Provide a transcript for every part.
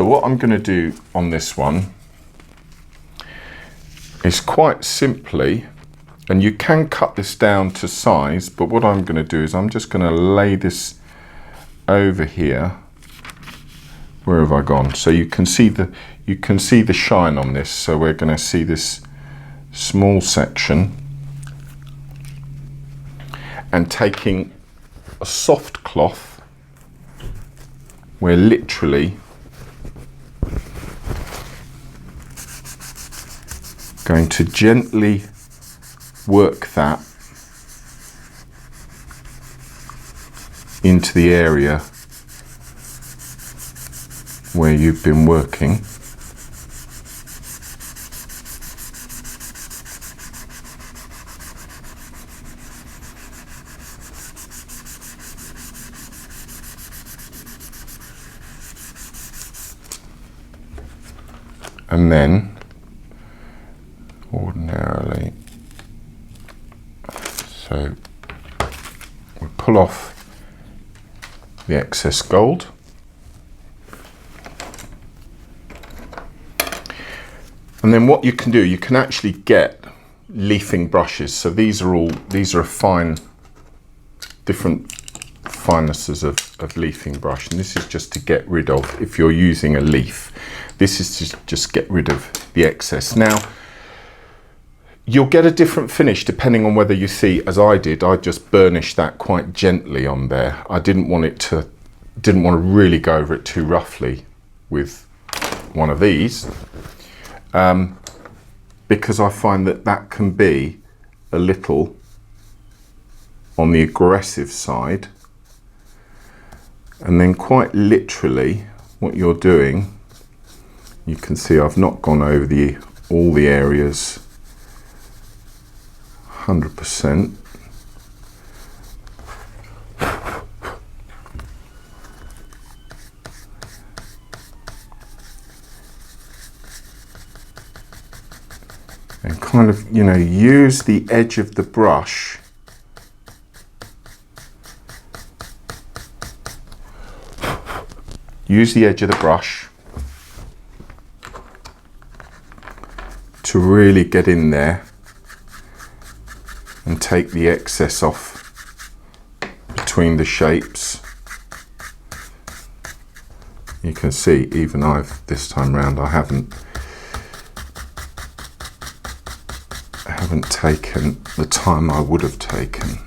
So what I'm going to do on this one is quite simply, and you can cut this down to size, but what I'm going to do is I'm just going to lay this over here. Where have I gone? So you can see the shine on this. So we're going to see this small section, and taking a soft cloth, we're literally going to gently work that into the area where you've been working. And then ordinarily, so we pull off the excess gold, and then what you can do, you can actually get leafing brushes. So these are fine, different finenesses of leafing brush, and this is just to get rid of, if you're using a leaf, this is to just get rid of the excess. Now you'll get a different finish depending on whether you see, as I did, I just burnished that quite gently on there. I didn't want to really go over it too roughly with one of these, because I find that can be a little on the aggressive side. And then quite literally what you're doing, you can see I've not gone over all the areas 100%. And kind of, use the edge of the brush to really get in there and take the excess off between the shapes. You can see even this time round I haven't taken the time I would have taken.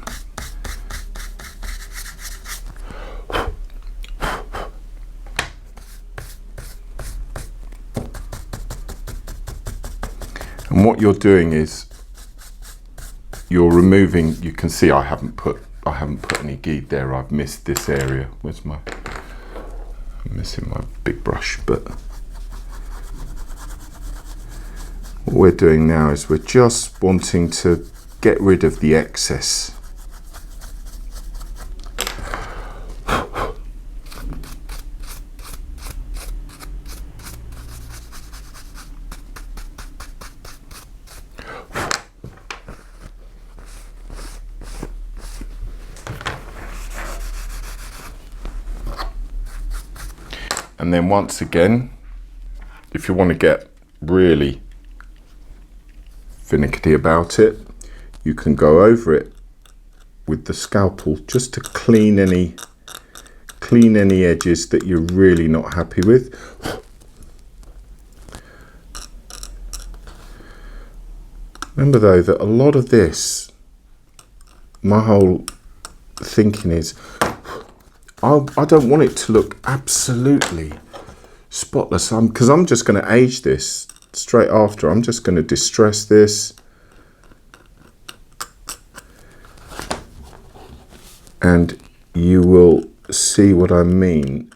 And what you're doing is you're removing, you can see I haven't put any guide there. I've missed this area. I'm missing my big brush, but what we're doing now is we're just wanting to get rid of the excess. And then once again, if you want to get really finicky about it, you can go over it with the scalpel just to clean any edges that you're really not happy with. Remember though that a lot of this, my whole thinking is, I don't want it to look absolutely spotless, because I'm just going to age this straight after. I'm just going to distress this, and you will see what I mean